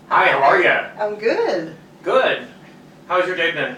Hi, how are you? I'm good. Good. How's your day been?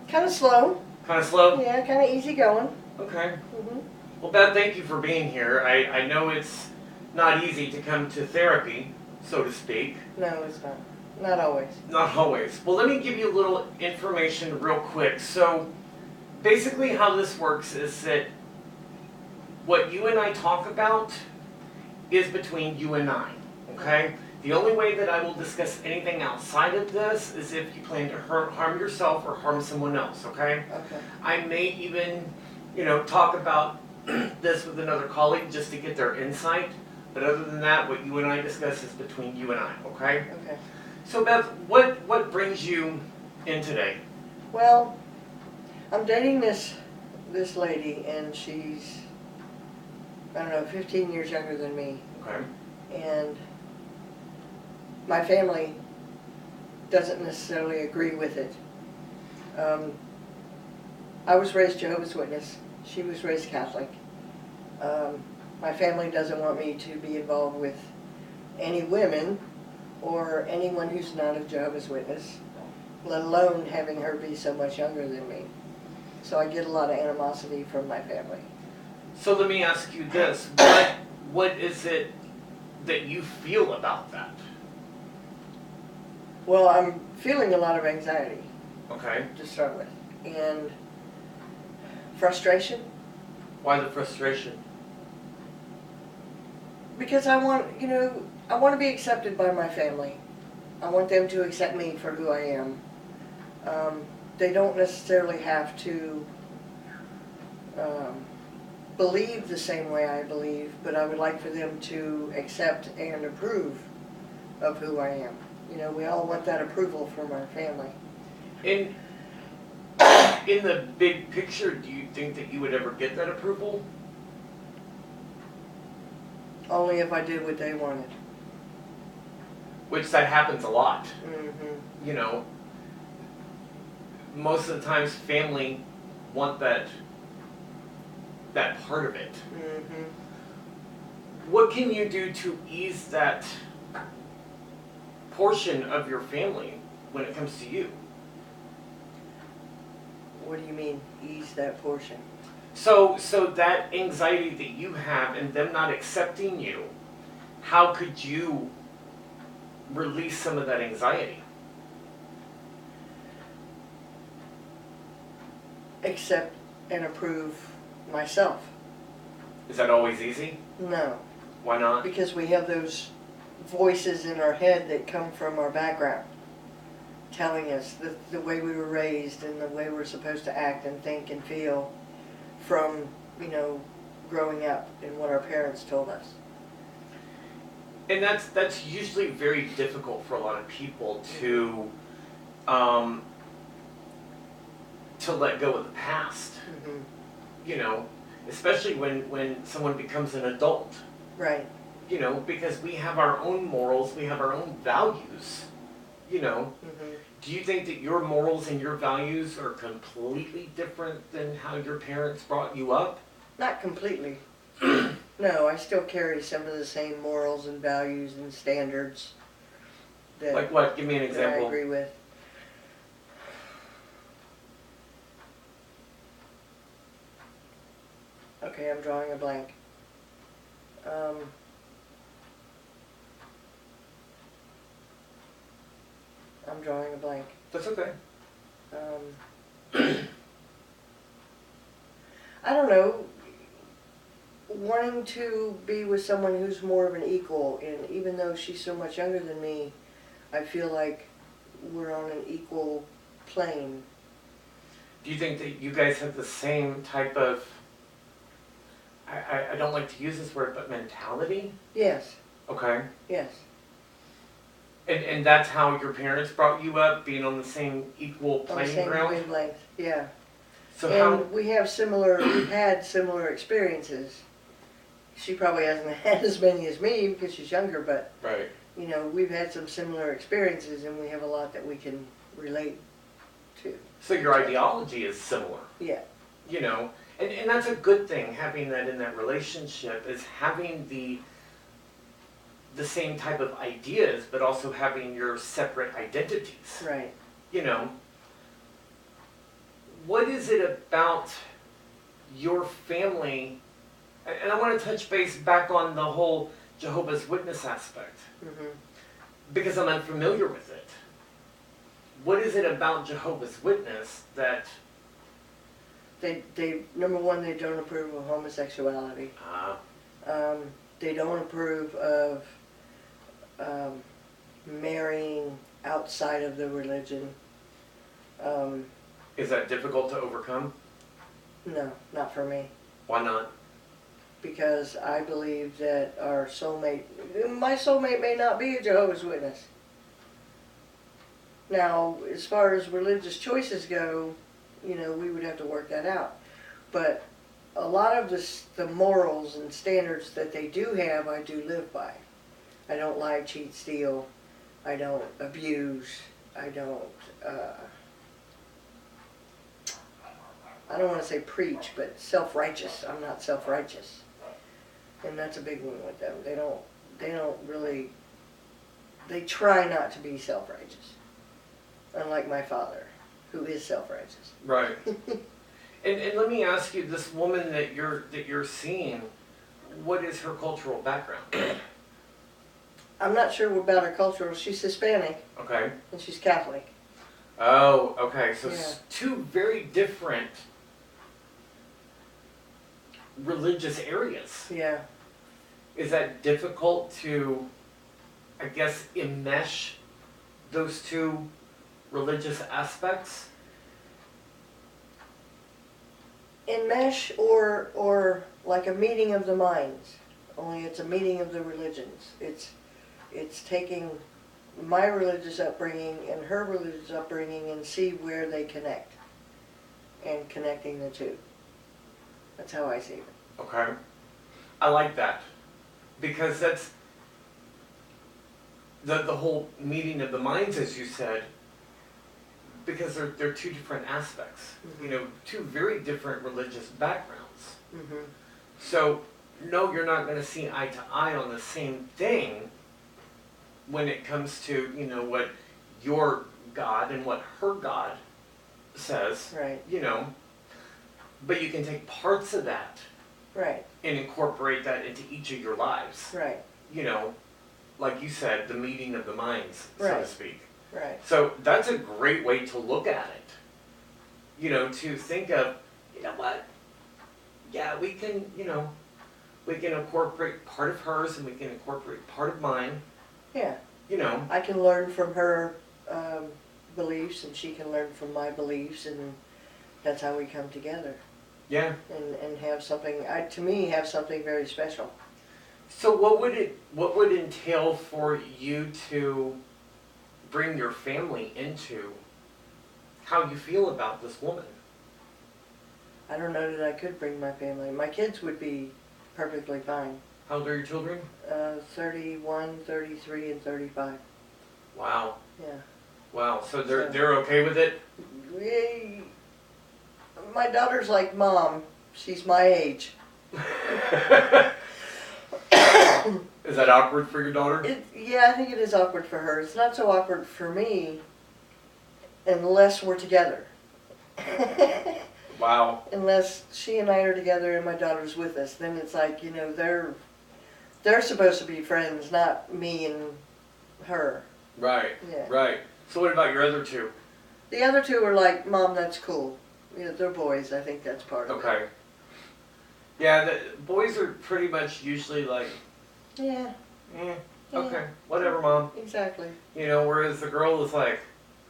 Kind of slow. Kind of slow? Yeah, kind of easy going. Okay. hmm Well, Beth, thank you for being here. I know it's not easy to come to therapy, so to speak. No, it's not. Not always. Not always. Well, let me give you a little information real quick. So, basically, how this works is that what you and I talk about is between you and I, okay? The only way that I will discuss anything outside of this is if you plan to harm yourself or harm someone else, okay? Okay. I may even, talk about this with another colleague just to get their insight. But other than that, what you and I discuss is between you and I, okay? Okay. So Beth, what brings you in today? Well, I'm dating this lady, and she's, I don't know, 15 years younger than me. Okay. And my family doesn't necessarily agree with it. I was raised Jehovah's Witness. She was raised Catholic. My family doesn't want me to be involved with any women or anyone who's not a Jehovah's Witness, let alone having her be so much younger than me. So I get a lot of animosity from my family. So let me ask you this. What is it that you feel about that? Well, I'm feeling a lot of anxiety Okay. to start with, and frustration, Why the frustration? because I want to be accepted by my family. I want them to accept me for who I am. They don't necessarily have to believe the same way I believe, but I would like for them to accept and approve of who I am. We all want that approval from our family. In the big picture, do you think that you would ever get that approval? Only if I did what they wanted. Which that happens a lot. Mm-hmm. You know, most of the times family want that part of it. Mm-hmm. What can you do to ease that portion of your family when it comes to you? What do you mean, ease that portion? So that anxiety that you have and them not accepting you, how could you release some of that anxiety? Accept and approve myself. Is that always easy? No, Why not? because we have those voices in our head that come from our background, telling us the way we were raised and the way we're supposed to act and think and feel from, growing up and what our parents told us. And that's usually very difficult for a lot of people to let go of the past. Mm-hmm. Especially when someone becomes an adult. Right. Because we have our own morals, we have our own values. Mm-hmm. Do you think that your morals and your values are completely different than how your parents brought you up? Not completely. No, I still carry some of the same morals and values and standards that, Like what? Give me an that I example. agree with. Okay, I'm drawing a blank. I'm drawing a blank. That's okay. I don't know. Wanting to be with someone who's more of an equal, and even though she's so much younger than me, I feel like we're on an equal plane. Do you think that you guys have the same type of, I don't like to use this word, but mentality? Yes, Okay. yes. And that's how your parents brought you up, being on the same equal On the playing same ground? wavelength, yeah. So And we've had similar experiences. She probably hasn't had as many as me because she's younger, but Right. we've had some similar experiences, and we have a lot that we can relate to. So your ideology is similar. Yeah. And that's a good thing, having that in that relationship, is having the same type of ideas, but also having your separate identities. Right. You know, what is it about your family? And I want to touch base back on the whole Jehovah's Witness aspect Mm-hmm. because I'm unfamiliar with it. What is it about Jehovah's Witness that They number one, they don't approve of homosexuality. They don't approve of marrying outside of the religion. is that difficult to overcome? No, not for me. Why not? Because I believe that our soulmate, my soulmate may not be a Jehovah's Witness. Now, as far as religious choices go, you know, we would have to work that out. But a lot of the morals and standards that they do have, I do live by. I don't lie, cheat, steal. I don't abuse. I don't want to say preach, but self-righteous. I'm not self-righteous. And that's a big one with them. They don't really, they try not to be self-righteous. Unlike my father, who is self-righteous. Right. And let me ask you, this woman that you're seeing, what is her cultural background? I'm not sure about her cultural. She's Hispanic Okay. and she's Catholic. Oh, okay. So Yeah. two very different religious areas. Yeah. Is that difficult to, I guess, enmesh those two religious aspects? Enmesh or like a meeting of the minds. Only it's a meeting of the religions. It's taking my religious upbringing and her religious upbringing and see where they connect. And connecting the two. That's how I see it. Okay. I like that. Because that's the whole meeting of the minds, as you said, because they're two different aspects. Mm-hmm. You know, two very different religious backgrounds. Mm-hmm. So, no, you're not going to see eye to eye on the same thing when it comes to, you know, what your God and what her God says. Right. You know, but you can take parts of that Right. and incorporate that into each of your lives. Right. You know, like you said, the meeting of the minds, so to Right. speak. Right. So that's a great way to look at it. You know, to think of, you know what? Yeah, we can, you know, we can incorporate part of hers and we can incorporate part of mine. Yeah. You know, I can learn from her beliefs and she can learn from my beliefs, and that's how we come together yeah. and have something, to me, have something very special. So what would entail for you to bring your family into how you feel about this woman? I don't know that I could bring my family. My kids would be perfectly fine. How old are your children? 31, 33, and 35. Wow. Yeah. Wow. So they're okay with it? My daughter's like Mom. She's my age. Is that awkward for your daughter? Yeah, I think it is awkward for her. It's not so awkward for me unless we're together. Wow. Unless she and I are together and my daughter's with us, then it's like, you know, they're supposed to be friends, not me and her. Right. Yeah. Right. So what about your other two? The other two are like, Mom, that's cool. You know, they're boys. I think that's part of it. Okay. Yeah, the boys are pretty much usually like, Yeah, okay, whatever, Mom. exactly. You know, whereas the girl is like,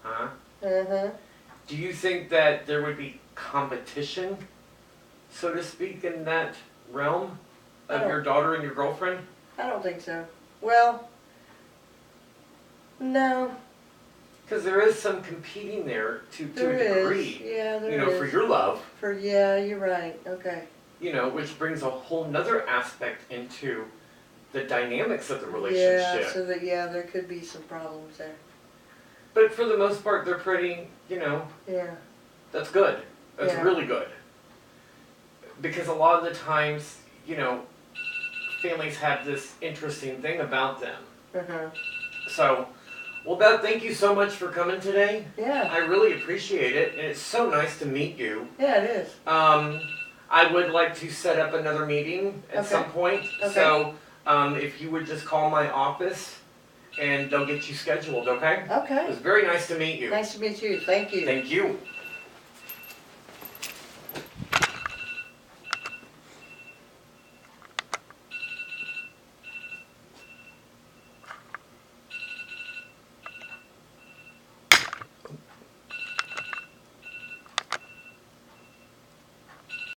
huh? Uh-huh. Do you think that there would be competition, so to speak, in that realm of your daughter and your girlfriend? I don't think so. Well, no. Because there is some competing there to There a degree. is. Yeah, there is. You know, for your love. Yeah, you're right. Okay. You know, which brings a whole nother aspect into the dynamics of the Yeah, relationship. so that, yeah, there could be some problems there. But for the most part, they're pretty, you know, Yeah. that's good. That's Yeah. really good. Because a lot of the times, you know, families have this interesting thing about them. Uh-huh. So, well, Beth, thank you so much for coming today. Yeah, I really appreciate it, and it's so nice to meet you. yeah, it is. I would like to set up another meeting at Okay. some point. Okay. So, if you would just call my office, and they'll get you scheduled, okay? It Okay. was very nice to meet you. Nice to meet you. Thank you. Thank you.